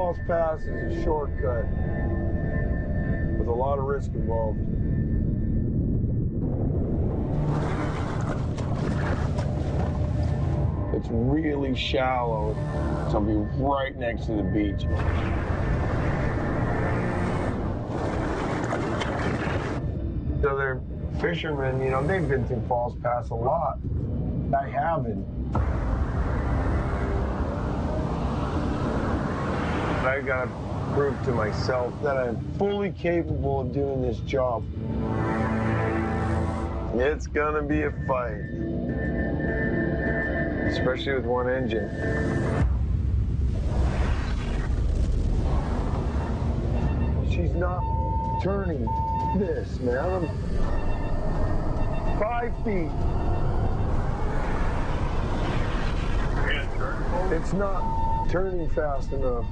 Falls Pass is a shortcut with a lot of risk involved. It's really shallow, so I'll be right next to the beach. The other fishermen, you know, they've been through Falls Pass a lot. I haven't. I gotta prove to myself that I'm fully capable of doing this job. It's gonna be a fight. Especially with one engine. She's not turning this, man. I'm 5 feet. It's not turning fast enough.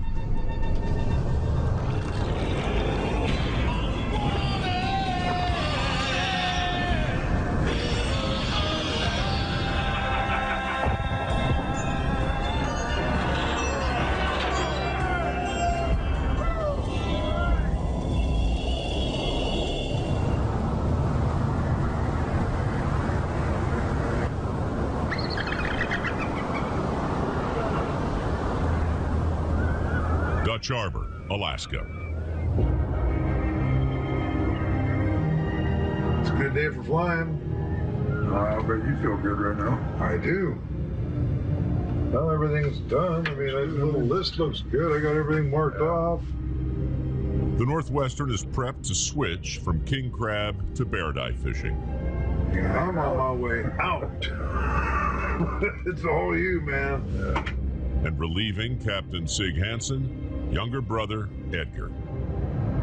Dutch Harbor, Alaska. It's a good day for flying. I bet you feel good right now. I do. Well, everything's done. I mean, the little list looks good. I got everything marked off. The Northwestern is prepped to switch from king crab to bear die fishing. I'm on my way out. It's all you, man. And relieving Captain Sig Hansen, younger brother Edgar.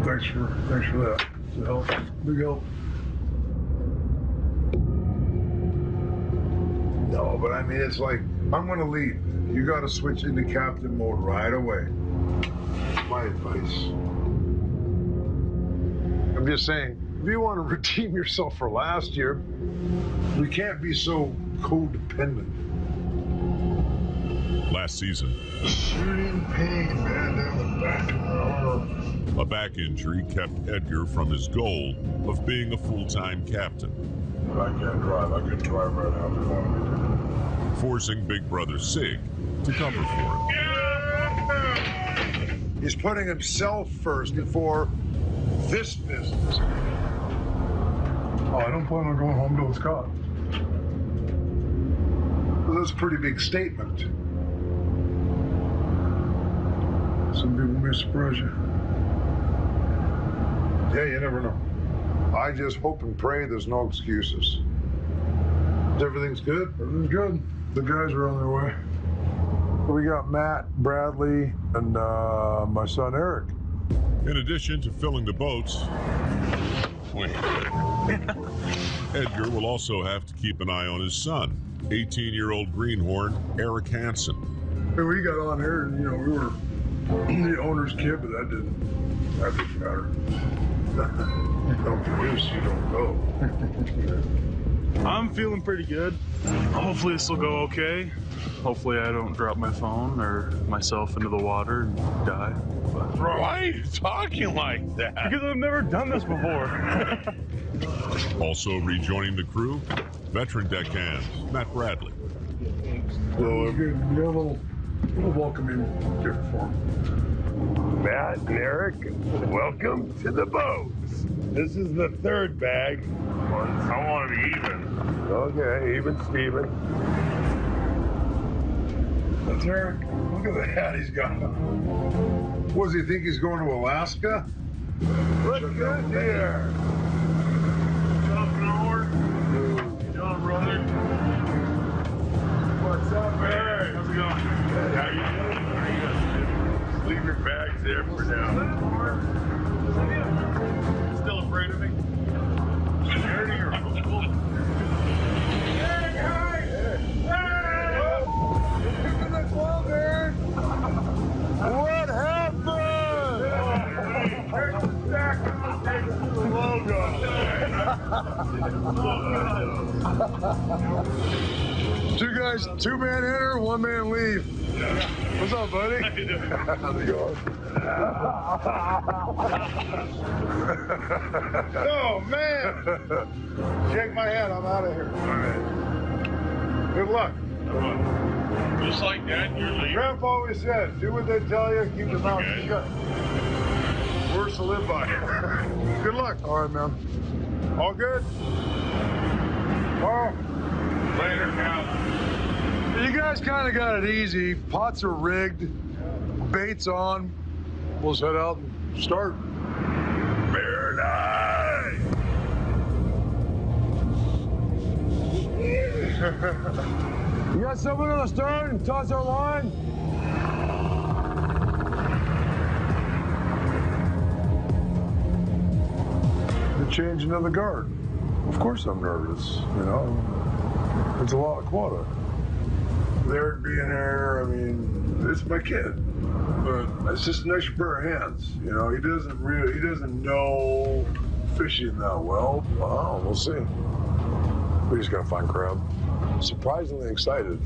Thanks for that. It's a help. Big help. No, but I mean, it's like, I'm going to leave. You got to switch into captain mode right away. My advice. I'm just saying, if you want to redeem yourself for last year, we can't be so codependent. Last season, shooting pain, man, down the back of my arm. A back injury kept Edgar from his goal of being a full-time captain. I can't drive. I could drive right now if you wanted me to. Forcing big brother Sig to cover for him. He's putting himself first before this business. Oh, I don't plan on going home till it's caught. Well, that's a pretty big statement. Some people may surprise you. Yeah, you never know. I just hope and pray there's no excuses. Everything's good? Everything's good. The guys are on their way. We got Matt, Bradley, and my son Eric. In addition to filling the boats, Edgar will also have to keep an eye on his son, 18-year-old greenhorn Eric Hansen. And we got on here, and we were the owner's kid, but that didn't matter. You don't produce, you don't go. I'm feeling pretty good. Hopefully this will go okay. Hopefully I don't drop my phone or myself into the water and die. But why are you talking like that? Because I've never done this before. Also rejoining the crew, veteran deckhand Matt Bradley. So we got a little welcoming gift for him. Matt and Eric, welcome to the boats. This is the third bag. I want to be even. Okay, even Steven. That's Eric. Look at the hat he's got on. What does he think he's going to Alaska? Look good here. John, brother. What's up, Eric? How's it going? How you doing? Leave your bags there for now. Still afraid of me? Security or football? What happened? There's the stack of the logo. Two guys, 2-man enter, 1-man leave. Yeah. What's up, buddy? How you doing? How's it going? Oh, man. Shake my hand. I'm out of here. All right. Good luck. Just like that, you're leaving. Grandpa always said, do what they tell you, keep your mouth Okay. shut. Words to live by. Good luck. All right, man. All good? Oh, Later, Cal. You guys kind of got it easy. Pots are rigged, bait's on. We'll just head out and start. Bear night. You got someone on the stern? Toss our line? The changing of the guard. Of course I'm nervous, you know. It's a lot of quota. Derek being here, I mean, it's my kid. But it's just an extra pair of hands. You know, he doesn't know fishing that well. Oh, we'll see. We just gotta find crab. Surprisingly excited.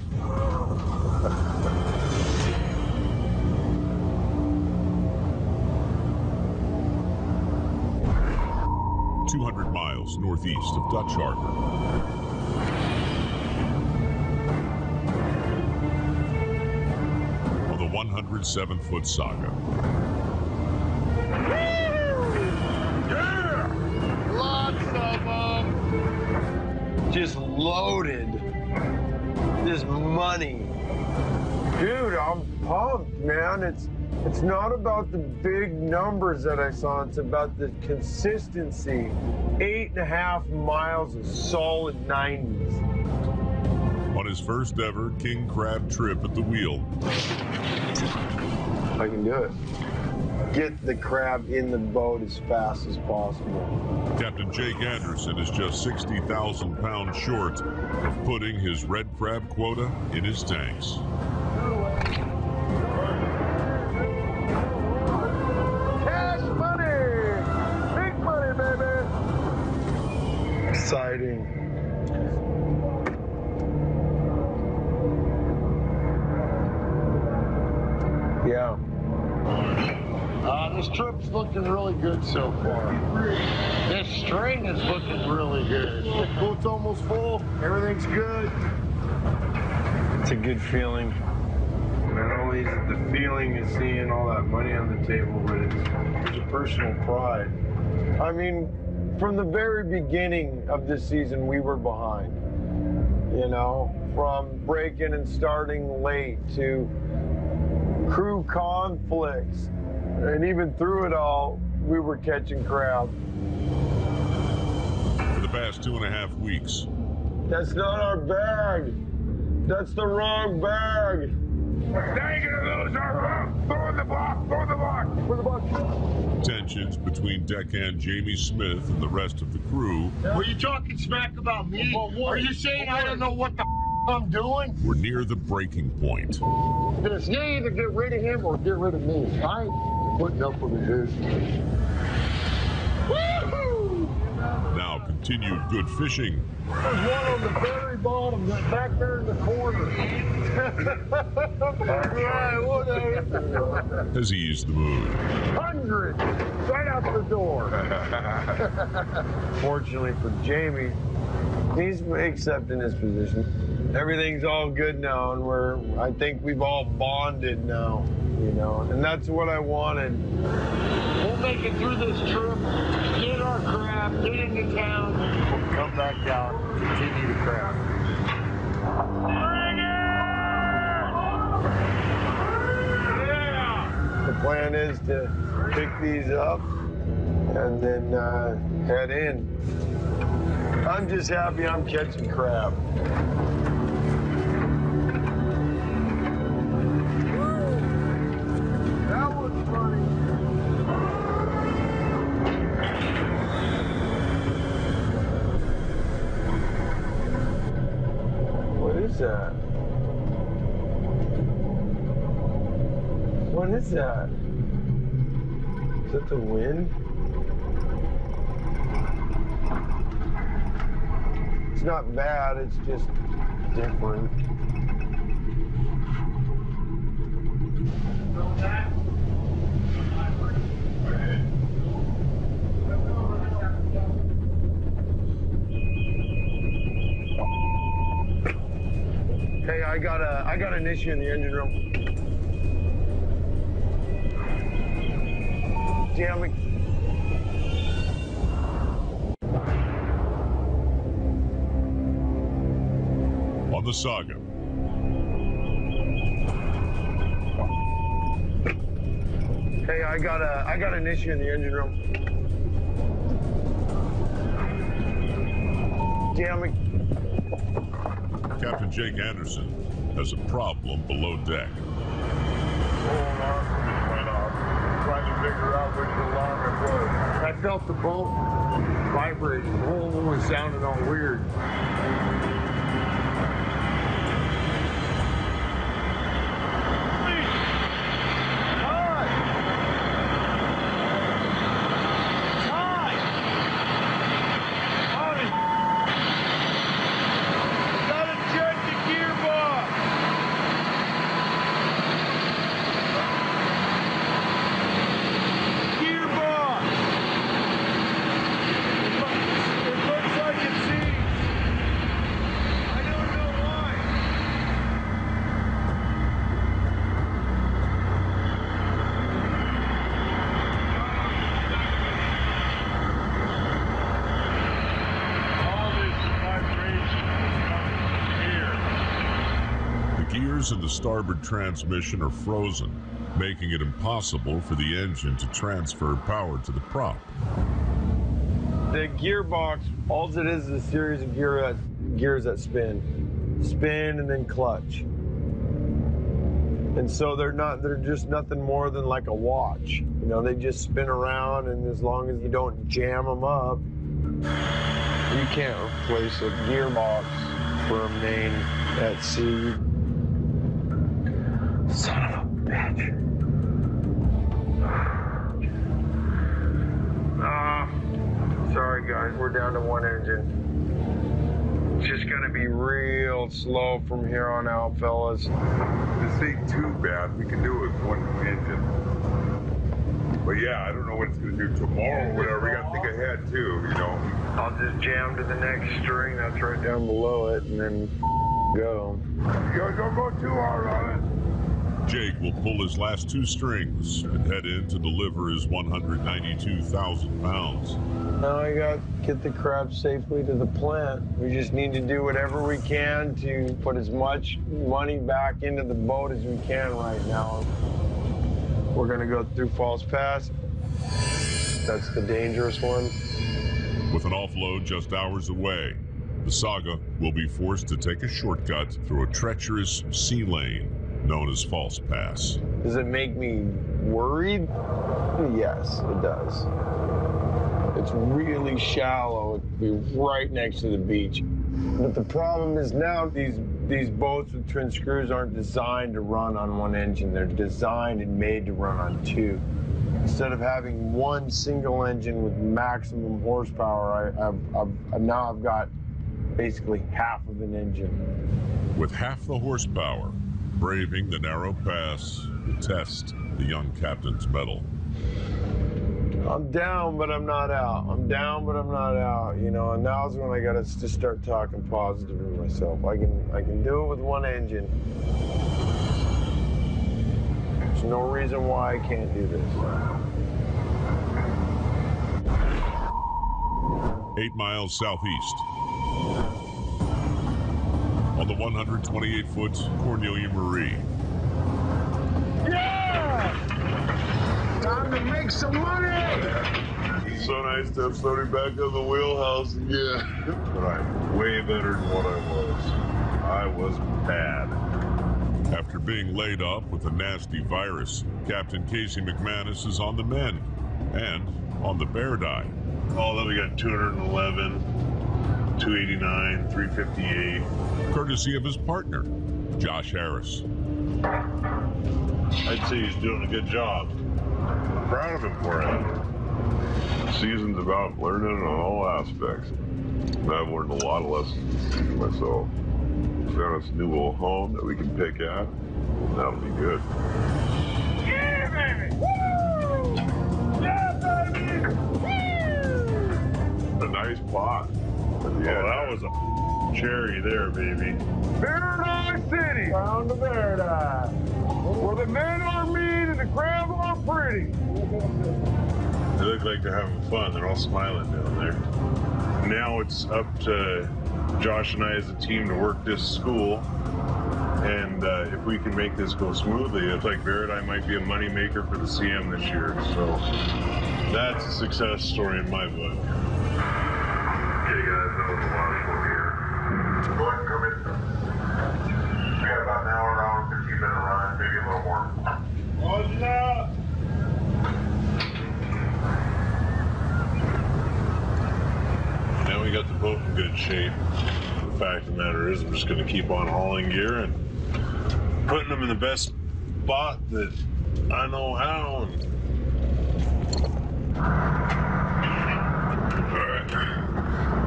200 miles northeast of Dutch Harbor. On the 107-foot saga. Yeah! Lots of them. Just loaded. Just money. Dude, I'm pumped, man. It's not about the big numbers that I saw. It's about the consistency. 8.5 miles of solid 90s. On his first ever king crab trip at the wheel. I can do it. Get the crab in the boat as fast as possible. Captain Jake Anderson is just 60,000 pounds short of putting his red crab quota in his tanks. Cash money! Big money, baby! Exciting. Yeah. This trip's looking really good so far. This string is looking really good. The boat's almost full. Everything's good. It's a good feeling. Not only is it the feeling of seeing all that money on the table, but it's a personal pride. I mean, from the very beginning of this season, we were behind. You know, from breaking and starting late to crew conflicts. And even through it all, we were catching crab. For the past 2.5 weeks. That's not our bag. That's the wrong bag. Now you're gonna lose our hook. Throw the block. Throw the block. For the buck. Tensions between deckhand Jamie Smith and the rest of the crew. Were you talking smack about me? Are you saying I don't know what the I'm doing? Were near the breaking point. This, you either get rid of him or get rid of me. I ain't putting up with it, dude. Woo-hoo! Now continued good fishing. There's one on the very bottom, back there in the corner. Right, whatever. Has eased the mood. 100, right out the door. Fortunately for Jamie, he's accepting his position. Everything's all good now, and I think we've all bonded now, you know, and that's what I wanted. We'll make it through this trip, get our crab, get into town, we'll come back out, continue to crab. Bring it! Yeah! The plan is to pick these up and then head in. I'm just happy I'm catching crab. That was funny. What is that? What is that? Is that the wind? It's not bad, it's just different. Hey, I got an issue in the engine room. Jamming. On the Saga. Hey, I got an issue in the engine room. Jamming. Captain Jake Anderson has a problem below deck. Alarm just went off. Trying to figure out which alarm it was. I felt the boat vibrating. The whole thing was sounding all weird. In the starboard transmission are frozen, making it impossible for the engine to transfer power to the prop. The gearbox, all it is a series of gears that spin and then clutch. And so they're just nothing more than like a watch. You know, they just spin around, and as long as you don't jam them up, you can't replace a gearbox for a main at sea. Son of a bitch. Sorry guys, we're down to one engine. It's just gonna be real slow from here on out, fellas. This ain't too bad. We can do it with one engine. But yeah, I don't know what it's gonna do tomorrow or whatever. We gotta think ahead too, you know. I'll just jam to the next string that's right down below it and then go. You don't go too hard on it. Jake will pull his last two strings and head in to deliver his 192,000 pounds. Now I got to get the crab safely to the plant. We just need to do whatever we can to put as much money back into the boat as we can right now. We're going to go through Falls Pass. That's the dangerous one. With an offload just hours away, the Saga will be forced to take a shortcut through a treacherous sea lane known as Falls Pass. Does it make me worried? Yes, it does. It's really shallow. It'd be right next to the beach. But the problem is now these boats with twin screws aren't designed to run on one engine. They're designed and made to run on two. Instead of having one single engine with maximum horsepower, I've got basically half of an engine. With half the horsepower, braving the narrow pass will test the young captain's mettle. I'm down, but I'm not out. I'm down, but I'm not out. You know, and now's when I gotta just start talking positive to myself. I can do it with one engine. There's no reason why I can't do this. 8 miles southeast, on the 128-foot Cornelia Marie. Yeah! Time to make some money! It's so nice to have somebody back on the wheelhouse again. But I'm way better than what I was. I was bad. After being laid up with a nasty virus, Captain Casey McManus is on the mend and on the bear dive. Oh, then we got 211, 289, 358. Courtesy of his partner, Josh Harris. I'd say he's doing a good job. I'm proud of him for it. The season's about learning on all aspects. And I've learned a lot of lessons myself. Found us a new little home that we can pick at. That'll be good. Yeah, baby! Woo! Yeah, baby! Woo! A nice pot. Yeah, that was a cherry there, baby. Paradise City. Down to Paradise. Where the men are mean and the crab are pretty. They look like they're having fun. They're all smiling down there. Now it's up to Josh and I as a team to work this school. And if we can make this go smoothly, it's like Verdi might be a money maker for the CM this year. So that's a success story in my book. Yeah, you guys know the water's over here. Go ahead and come in. We got about an hour, 15-minute run, maybe a little more. What's up? Now we got the boat in good shape. The fact of the matter is, I'm just going to keep on hauling gear and putting them in the best spot that I know how. Alright.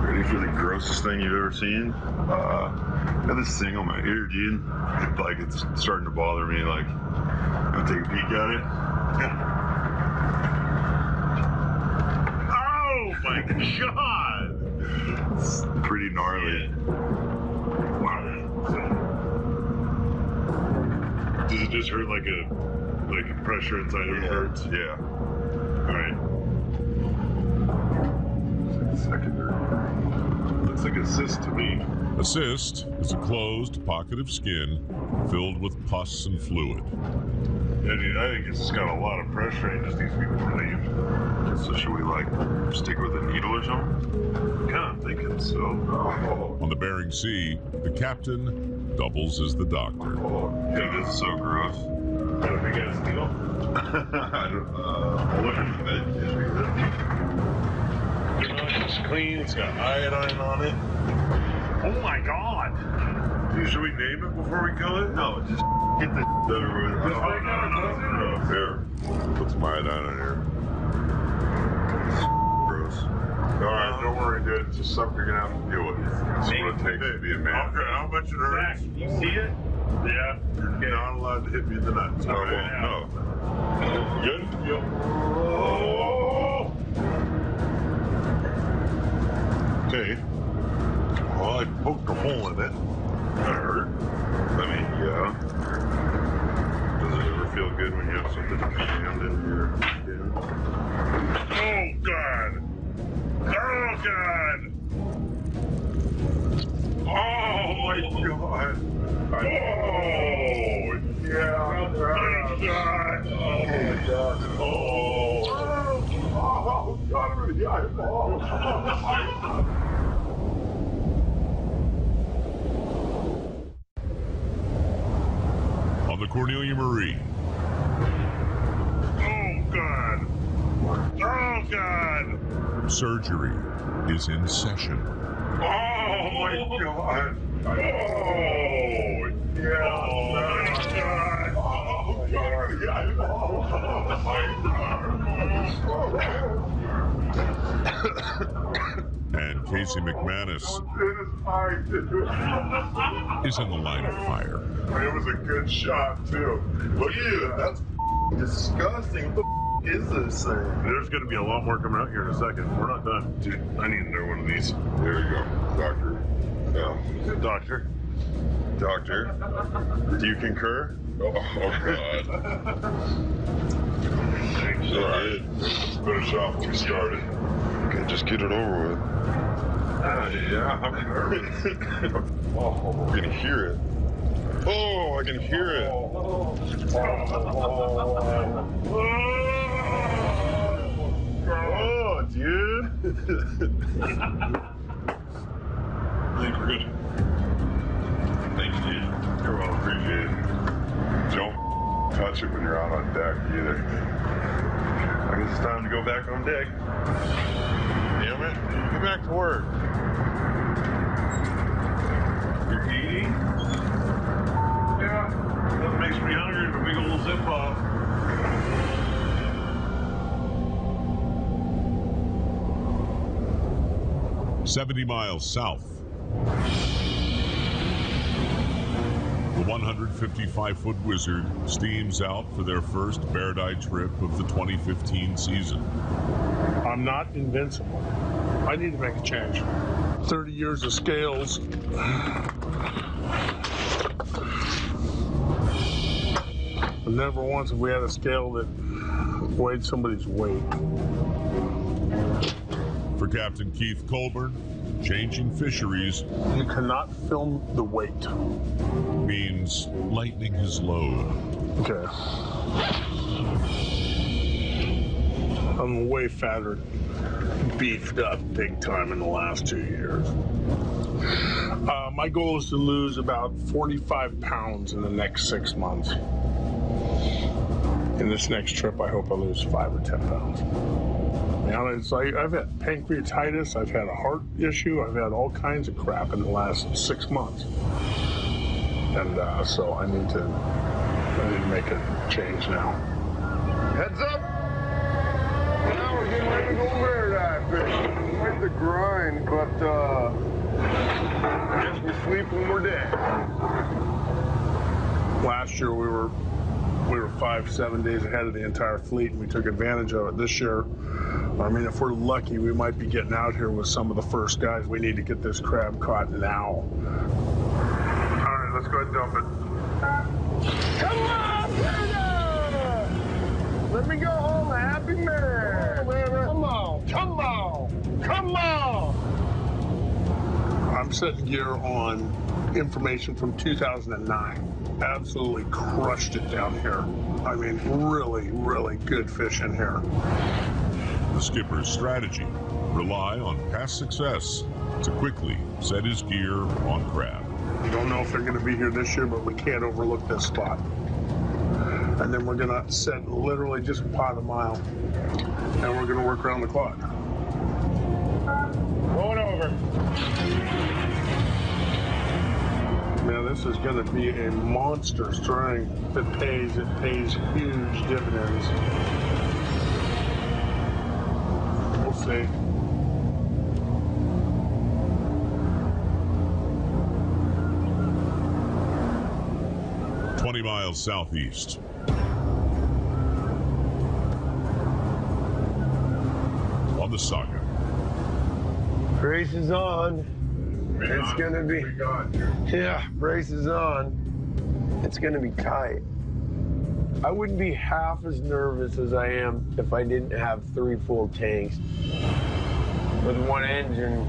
Ready for the grossest thing you've ever seen? Got this thing on my ear, dude. Like, it's starting to bother me. Like, I'll take a peek at it. Oh my god! It's pretty gnarly. Does it just hurt like a pressure inside of it hurts? Yeah. Alright. Secondary. Looks like a cyst to me. A cyst is a closed pocket of skin filled with pus and fluid. Yeah, dude, I think it's just got a lot of pressure and it just needs to be relieved. So should we like stick with a needle or something? Kind of thinking so. On the Bering Sea, the captain doubles as the doctor. Dude, this is so gross. Got a big ass needle? I'll look at the it's clean, it's got iodine on it. Oh my god! Dude, should we name it before we kill it? No, just get the everywhere. No, here. Put some iodine on here. Gross. Alright, don't worry, dude. It's just something you're gonna have to deal with. This is what it takes to be a man. How much it hurts? You see it? Yeah. You're not allowed to hit me in the nuts. No, no. Good? Yep. Oh. Okay. Well, I poked a hole in it. That hurt. I mean, yeah. Does it ever feel good when you have something jammed in your skin? Oh, God! Oh, God! Oh, my God! Oh, yeah! My God! Oh, my God! Oh, God, I'm in the eyeball! The Cornelia Marie. Oh, God. Oh, God. Surgery is in session. Oh, my God. Oh, yeah. Oh, my God. Oh, God. And Casey McManus is in the line of fire. It was a good shot, too. Look at that. That's disgusting. What the is this thing? There's going to be a lot more coming out here in a second. We're not done. Dude, I need another one of these. There you go. Doctor. Yeah. Doctor. Doctor. Do you concur? Oh, God. Thanks. All right. Let's finish off what we started. Okay, just get it over with. Yeah, I'm nervous. Oh, I can hear it. Oh, I can hear it. Oh, dude. I think we're good. Thank you, dude. You're well appreciated. Don't touch it when you're out on deck either. I guess it's time to go back on deck. Damn it. Get back to work. You're eating? Yeah. That makes me hungry with a big old zip off. "70 miles south. The 155-foot Wizard steams out for their first Verdi trip of the 2015 season. I'm not invincible. I need to make a change. 30 years of scales. Never once have we had a scale that weighed somebody's weight. For Captain Keith Colburn, changing fisheries You cannot film the weight. means lightening his load. Okay. I'm way fatter, beefed up big time in the last 2 years. My goal is to lose about 45 pounds in the next 6 months. In this next trip, I hope I lose 5 or 10 pounds. Now, it's like I've had pancreatitis, I've had a heart issue, I've had all kinds of crap in the last 6 months. And so I need to make a change now. Heads up! Now we're getting ready to go paradise fishing. Quite the grind, but guess we sleep when we're dead. Last year we were 5-7 days ahead of the entire fleet, and we took advantage of it. This year, I mean, if we're lucky, we might be getting out here with some of the first guys. We need to get this crab caught now. All right, let's go ahead and dump it. Come on, Peter! Let me go home a happy man. Come on, come on, come on! I'm setting gear on information from 2009. Absolutely crushed it down here. I mean, really, really good fish in here. The skipper's strategy: rely on past success to quickly set his gear on crab. We don't know if they're going to be here this year, but we can't overlook this spot. And then we're going to set literally just a pot a mile, and we're going to work around the clock. Going over. Man, this is going to be a monster string. If it pays huge dividends. We'll see. Miles southeast. On the Saga. Brace is on. It's gonna be. Yeah, brace is on. It's gonna be tight. I wouldn't be half as nervous as I am if I didn't have 3 full tanks with 1 engine.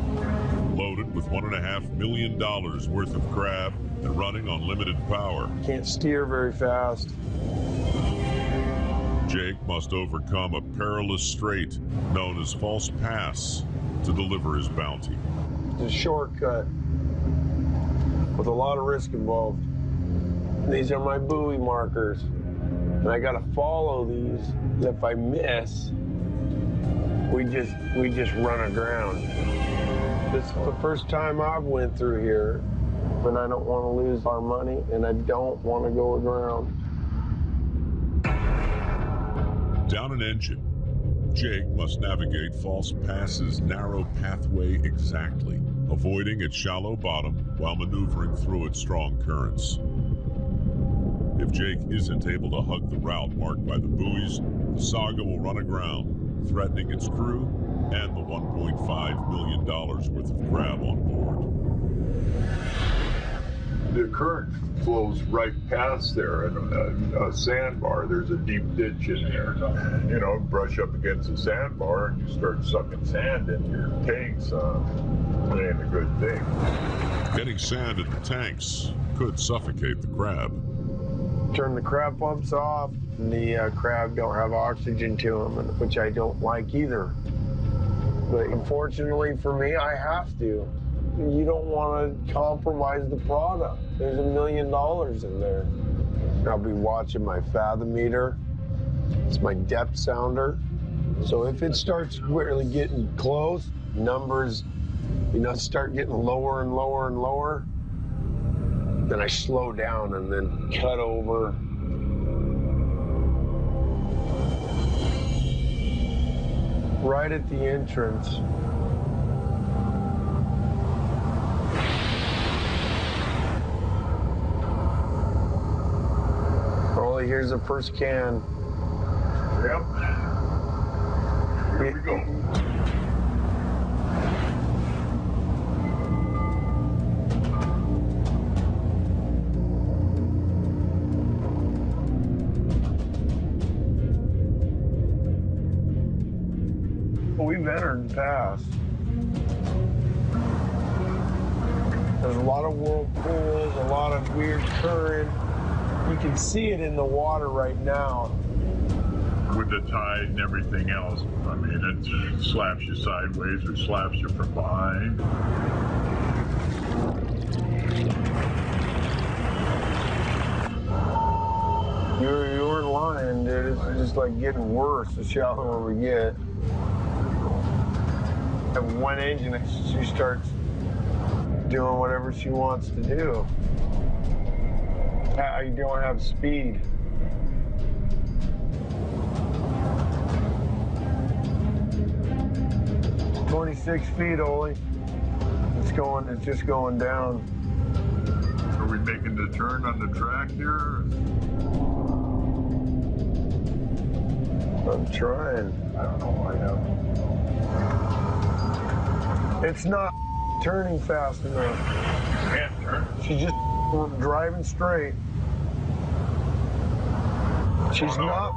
Loaded with $1.5 million worth of crab and running on limited power. Can't steer very fast. Jake must overcome a perilous strait known as False Pass to deliver his bounty. It's a shortcut with a lot of risk involved. These are my buoy markers, and I gotta follow these. If I miss, we just run aground. This is the first time I've went through here, and I don't want to lose our money, and I don't want to go aground. Down an engine, Jake must navigate False Pass's narrow pathway exactly, avoiding its shallow bottom while maneuvering through its strong currents. If Jake isn't able to hug the route marked by the buoys, the Saga will run aground, threatening its crew and the $1.5 million worth of crab on board. The current flows right past there, and a sandbar. There's a deep ditch in there. You know, brush up against the sandbar, and you start sucking sand into your tanks. It ain't a good thing. Getting sand in the tanks could suffocate the crab. Turn the crab pumps off, and the crab don't have oxygen to them, which I don't like either. But unfortunately for me, I have to. You don't want to compromise the product. There's $1 million in there. I'll be watching my fathom meter. It's my depth sounder. So if it starts really getting close, numbers, start getting lower and lower and lower, then I slow down and then cut over. Right at the entrance. Rolly, here's the first can. Yep. Here we go. we've entered and passed. There's a lot of whirlpools, a lot of weird current. You can see it in the water right now. With the tide and everything else, I mean, it slaps you sideways or slaps you from behind. You weren't lying, dude. It's just like getting worse the shallower we get. Have one engine, she starts doing whatever she wants to do. You don't have speed. "26 feet, Ole. It's just going down." Are we making the turn on the track here? I'm trying. I don't know. I have. It's not turning fast enough. Can't turn. She's just driving straight. She's not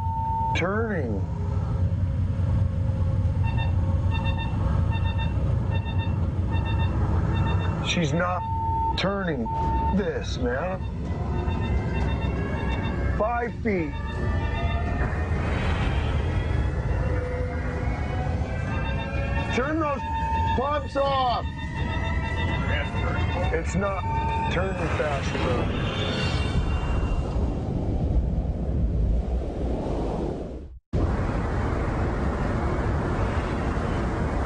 turning. She's not turning. This, man. 5 feet. Turn those pumps off. It's not turning fast enough.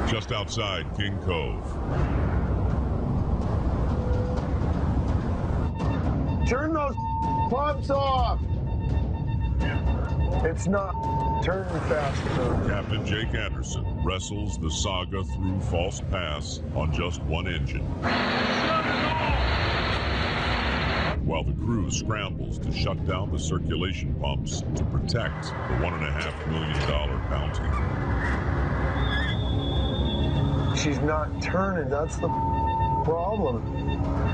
Just outside King Cove. Turn those pumps off. It's not turning fast enough. Captain Jake Anderson wrestles the saga through False Pass on just one engine, while the crew scrambles to shut down the circulation pumps to protect the $1.5 million bounty. She's not turning. That's the problem.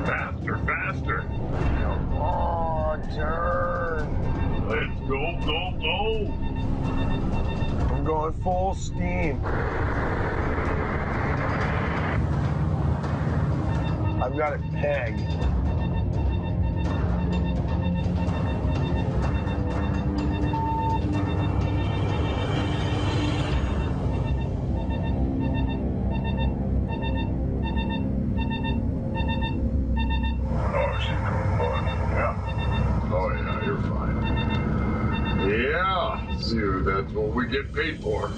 Faster, faster. Come on, turn. Let's go, go, go. I'm going full steam. I've got it pegged. Dude, that's what we get paid for.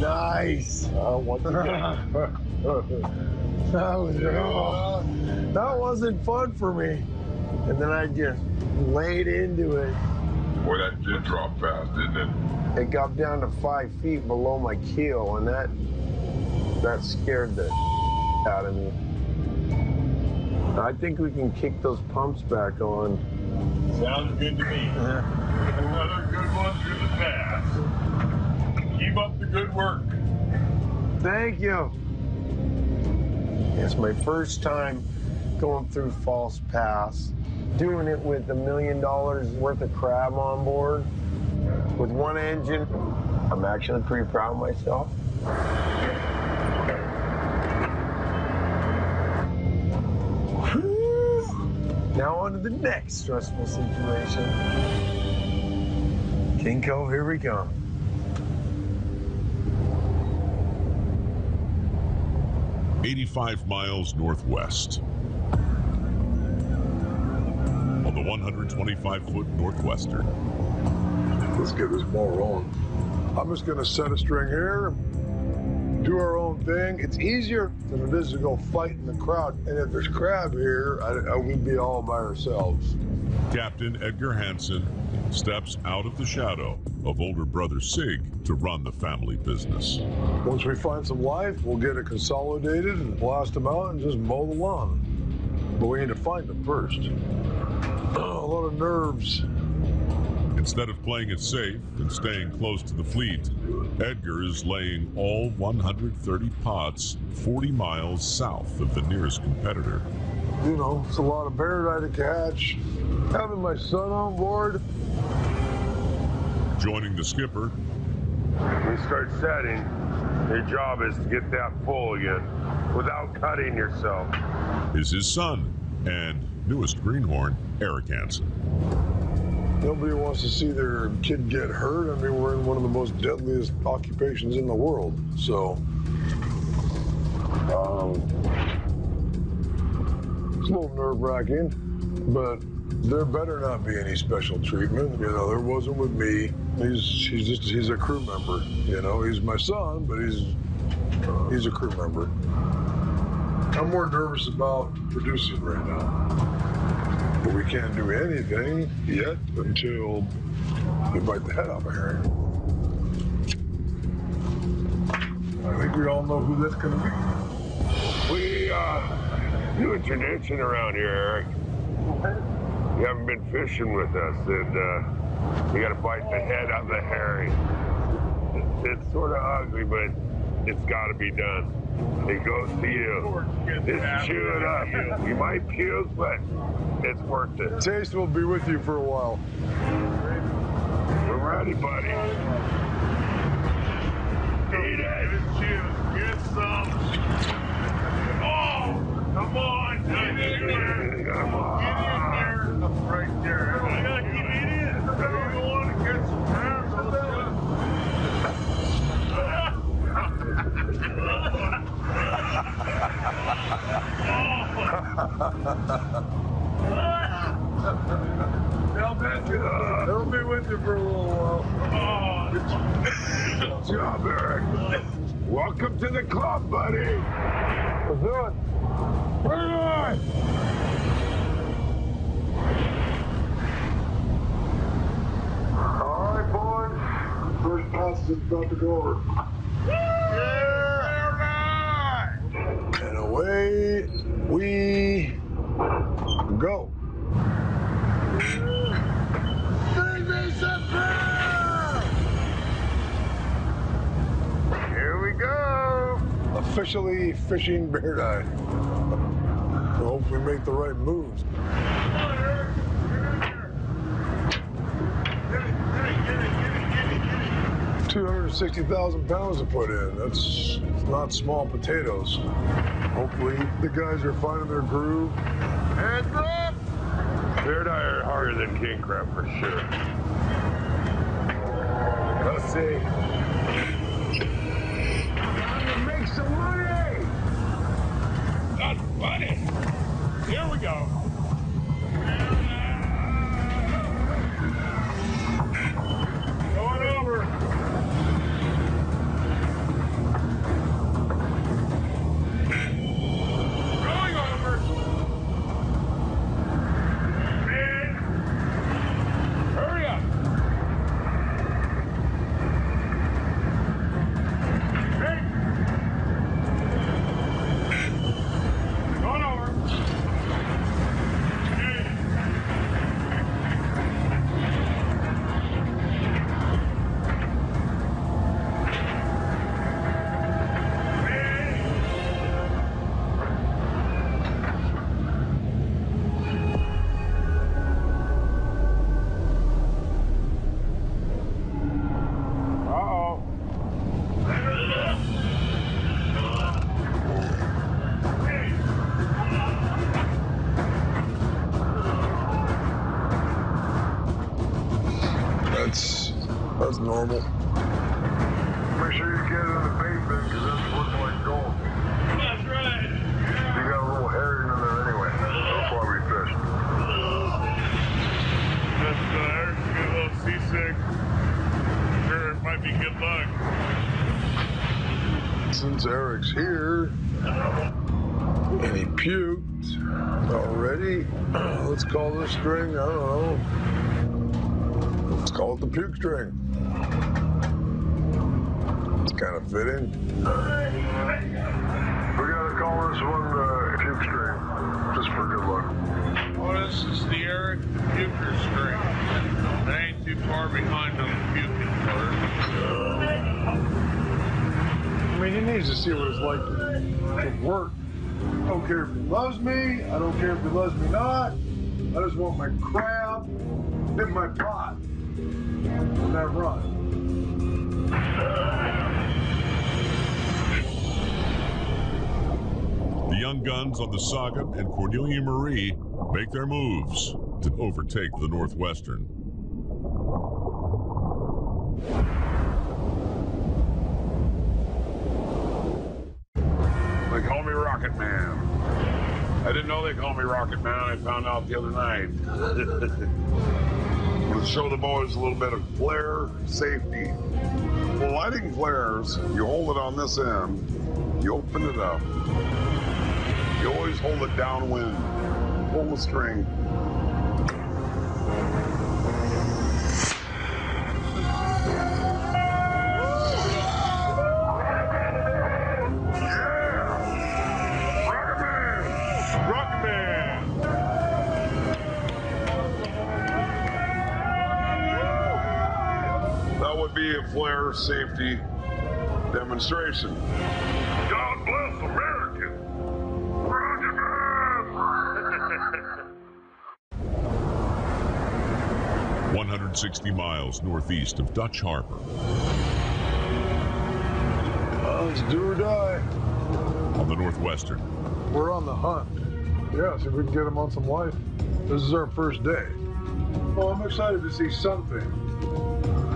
Nice. Once again. That wasn't fun for me. And then I just laid into it. Boy, that did drop fast, didn't it? It got down to 5 feet below my keel, and that scared the out of me. I think we can kick those pumps back on. Sounds good to me. Another good one through the pass. Keep up the good work. Thank you. It's my first time going through False Pass, doing it with $1 million worth of crab on board, with one engine. I'm actually pretty proud of myself. Now on to the next stressful situation. King Cove, here we come. "85 miles northwest on the 125-foot Northwestern." Let's get this ball rolling. I'm just going to set a string here, do our own thing. It's easier than it is to go fight in the crowd. And if there's crab here, we'd be all by ourselves. Captain Edgar Hansen steps out of the shadow of older brother Sig to run the family business. Once we find some life, we'll get it consolidated and blast them out and just mow the lawn. But we need to find them first. A lot of nerves. Instead of playing it safe and staying close to the fleet, Edgar is laying all 130 pots 40 miles south of the nearest competitor. You know, it's a lot of bear to catch. Having my son on board. Joining the skipper, when you start setting, your job is to get that full again without cutting yourself. Is his son and newest greenhorn, Eric Hansen. Nobody wants to see their kid get hurt. I mean, we're in one of the most deadliest occupations in the world. So, it's a little nerve-wracking, but there better not be any special treatment. You know, there wasn't with me. He's a crew member. You know, he's my son, but he's a crew member. I'm more nervous about producing right now. But we can't do anything yet until we bite the head off a herring. I think we all know who that's going to be. We do a tradition around here, Eric. You haven't been fishing with us, and you got to bite the head off the herring. It's sort of ugly, but it's got to be done. It goes to you. Just chew it up. You might puke, but it's worth it. Taste will be with you for a while. We're ready, buddy. Eat it. Get some. Oh, come on. Get in there. Come on. Get in there. Right there. I got to get in. You want to get some hair? They'll be with you for a little while. Good job, Eric. Welcome to the club, buddy. Let's do it. Bring it on. All right, boys. First pass is about to go over. And away we go. Here we go. Officially fishing bear dive. We'll hopefully make the right moves. 260,000 pounds to put in. That's not small potatoes. Hopefully the guys are finding their groove. Heads up. Bear die are harder than king crab for sure. Let's see. Time to make some money. That's funny. Here we go. Going over. Going over. Man. Hurry up. Hey. Going over. Hey. Uh-oh. That's normal. Make sure you get in the bait bin because that's looking like gold. That's right. You got a little herring in there anyway. That's why we fished. Just Eric's getting a little seasick. Sure, it might be good luck. Since Eric's here, and he puked already, let's call this string, I don't know, let's call it the puke string. It's kind of fitting. We gotta call this one puke string, just for good luck. Well, this is the Eric Puker string. It ain't too far behind on the puking part. I mean, he needs to see what it's like to work. I don't care if he loves me, I don't care if he loves me not. I just want my crab in my pot when I run. The young guns on the Saga and Cornelia Marie make their moves to overtake the Northwestern. They call me Rocket Man. I didn't know they called me Rocket Man. I found out the other night. To show the boys a little bit of flare safety. For lighting flares, you hold it on this end, you open it up. You always hold it downwind. Pull the string. Be a flare safety demonstration. God bless America! Rocket Man! 160 miles northeast of Dutch Harbor. It's do or die. On the Northwestern. We're on the hunt. Yeah, see if we can get them on some life. This is our first day. Well, I'm excited to see something.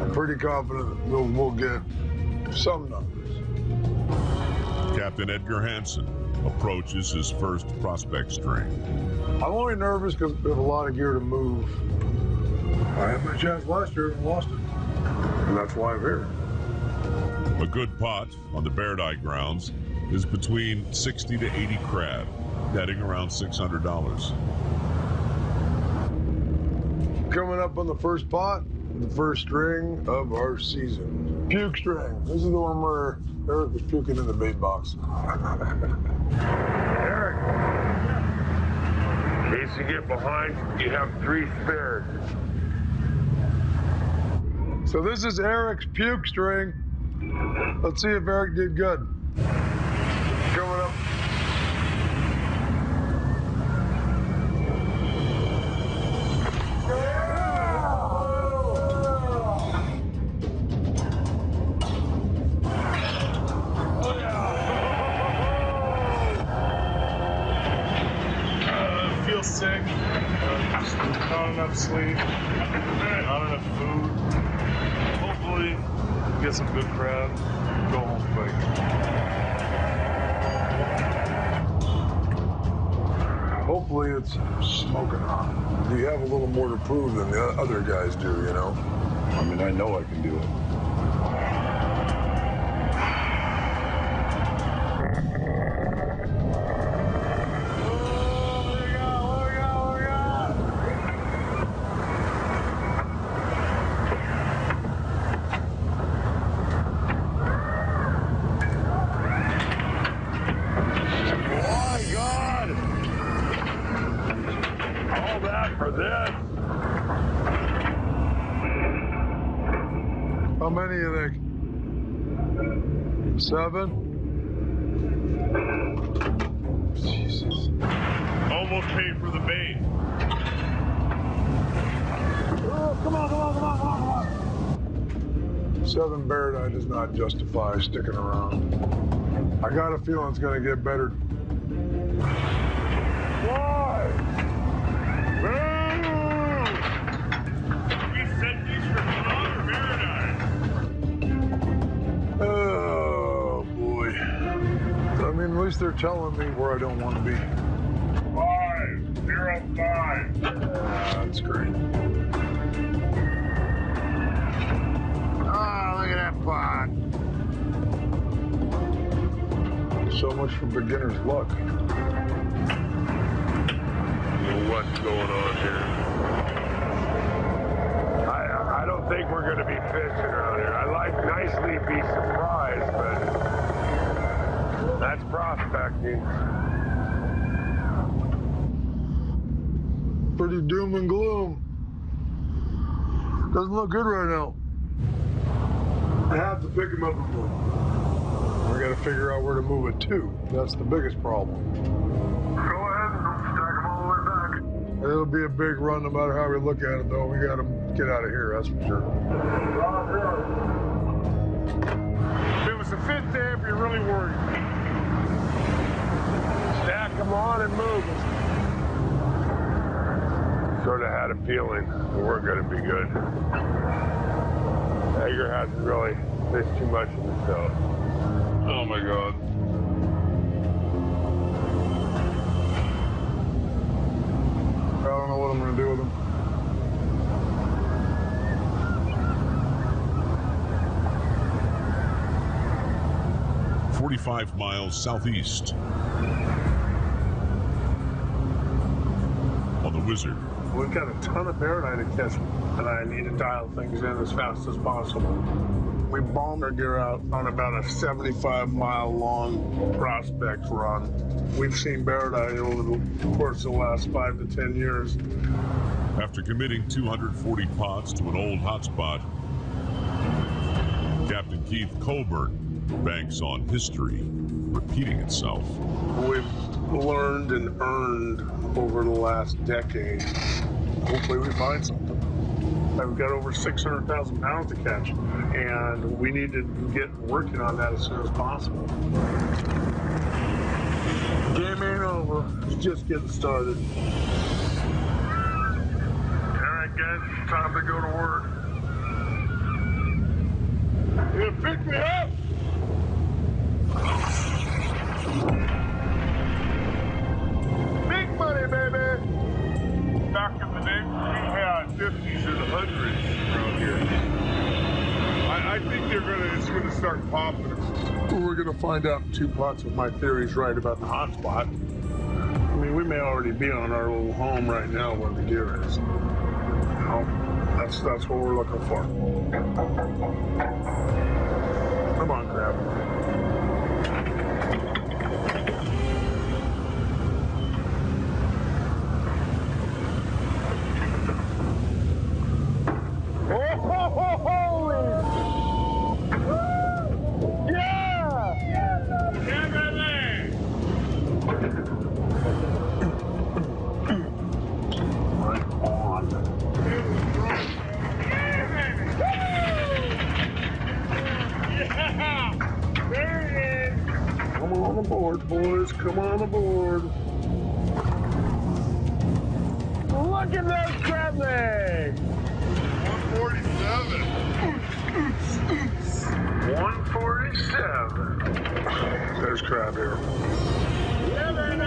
I'm pretty confident that we'll get some numbers. Captain Edgar Hansen approaches his first prospect string. I'm only nervous because we have a lot of gear to move. I had my chance last year and lost it. And that's why I'm here. A good pot on the Baird Eye grounds is between 60 to 80 crab, netting around $600. Coming up on the first pot, the first string of our season. Puke string. This is the one where Eric was puking in the bait box. Eric, in case you get behind, you have 3 spared. So this is Eric's puke string. Let's see if Eric did good. Coming up. Sick, just not enough sleep, not enough food. Hopefully, get some good crab, go home quick. Hopefully it's smoking hot. You have a little more to prove than the other guys do, you know? I mean, I know I can do it. How many you think? 7? Jesus. Almost paid for the bait. Oh, come on. 7 Baird Eye does not justify sticking around. I got a feeling it's going to get better. Why? We set these for Cloud or Paradise. Oh, boy. I mean, at least they're telling me where I don't want to be. 505. That's great. Ah, look at that pot. So much for beginner's luck. What's going on here? I don't think we're going to be fishing around here. I like nicely be surprised, but that's prospecting. Pretty doom and gloom. Doesn't look good right now. I have to pick him up and move. We got to figure out where to move it to. That's the biggest problem. Go ahead and don't stack them all the way back. It'll be a big run no matter how we look at it, though. We got to get out of here, that's for sure. it's the 5th day if you're really worried. Stack them on and move them. Sort of had a feeling we're going to be good. Hager hasn't really fished too much of himself. Oh my God. I don't know what I'm going to do with them. "45 miles southeast on the Wizard." We've got a ton of barite to catch, and I need to dial things in as fast as possible. We bombed our gear out on about a 75-mile long prospect run. We've seen barite over the course of the last 5 to 10 years. After committing 240 pots to an old hotspot, Captain Keith Colburn banks on history repeating itself. We've learned and earned over the last decade. Hopefully we find something. I've got over 600,000 pounds to catch, and we need to get working on that as soon as possible. Game ain't over. It's just getting started. All right, guys, it's time to go to work. Yeah, pick me up! Big money, baby! Back in the day, we had 50s and 100s around here. I think it's gonna start popping. We're gonna find out in 2 pots if my theory's right about the hot spot. I mean, we may already be on our little home right now where the deer is. That's what we're looking for. Come on, crab. Come on aboard, boys. Come on aboard. Look at those crab legs. 147. 147. There's crab here. Yeah, baby.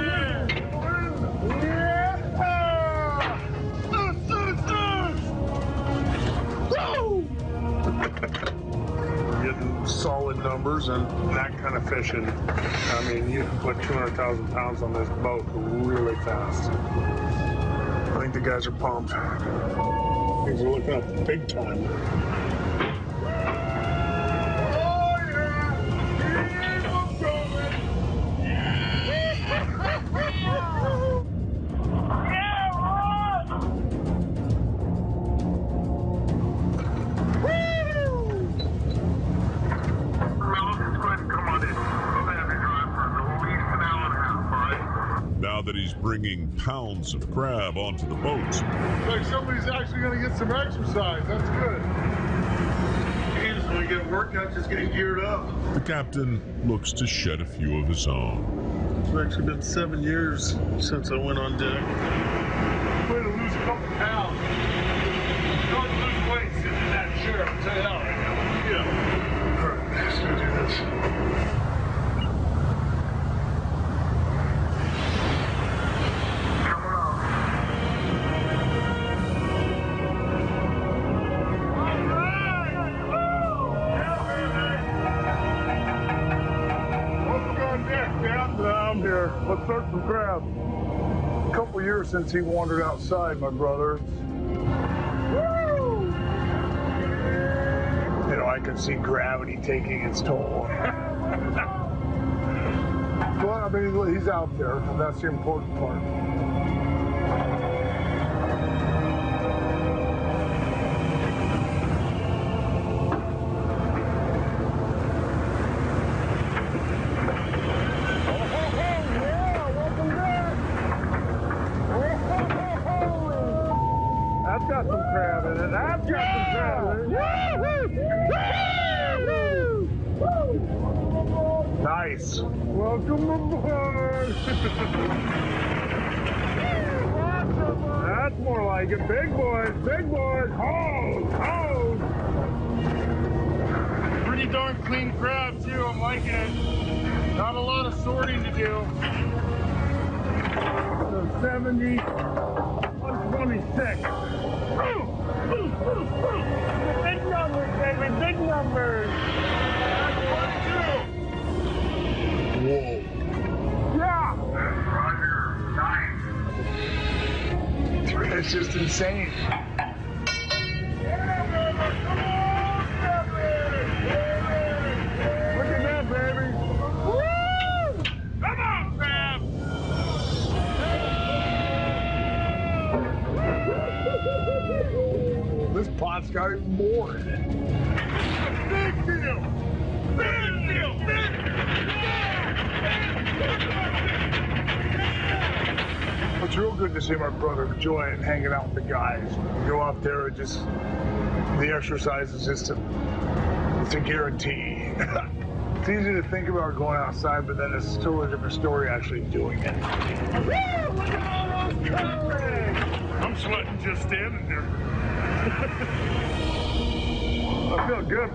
We're getting solid numbers and that kind of fishing. I mean, you can put 200,000 pounds on this boat really fast. I think the guys are pumped. Things are looking up big time. Now that he's bringing pounds of crab onto the boat, Like somebody's actually going to get some exercise. That's good. He's going to get workout, just getting geared up. the captain looks to shed a few of his own. It's actually been 7 years since I went on deck. Way to lose a couple pounds. Don't lose weight sitting in that chair, I'll tell you that right now. Yeah. All right, let's go do this. Let's start some crab. A couple years since he wandered outside, my brother. Woo! You know, I can see gravity taking its toll. Well, I mean, he's out there, and that's the important part. I've got some crab in it. I've got some crab in it. Woo! Woo! Woo! Nice. Welcome aboard. That's more like it. Big boys, big boys. Hose, hose. Pretty darn clean crab too, I'm liking it. Not a lot of sorting to do. 70, 126. Big numbers, baby, big numbers. Whoa. Yeah. Roger, 9. It's just insane. Look at that, baby. Woo! Come on, crab! This pot's got even more in it. Big deal! Big deal! Big It's real good to see my brother enjoying it, hanging out with the guys. Go out there and just, the exercise is just it's a guarantee. It's easy to think about going outside, but then it's a totally different story actually doing it. Woo! Look at all those calories! I'm sweating just standing there. I feel good.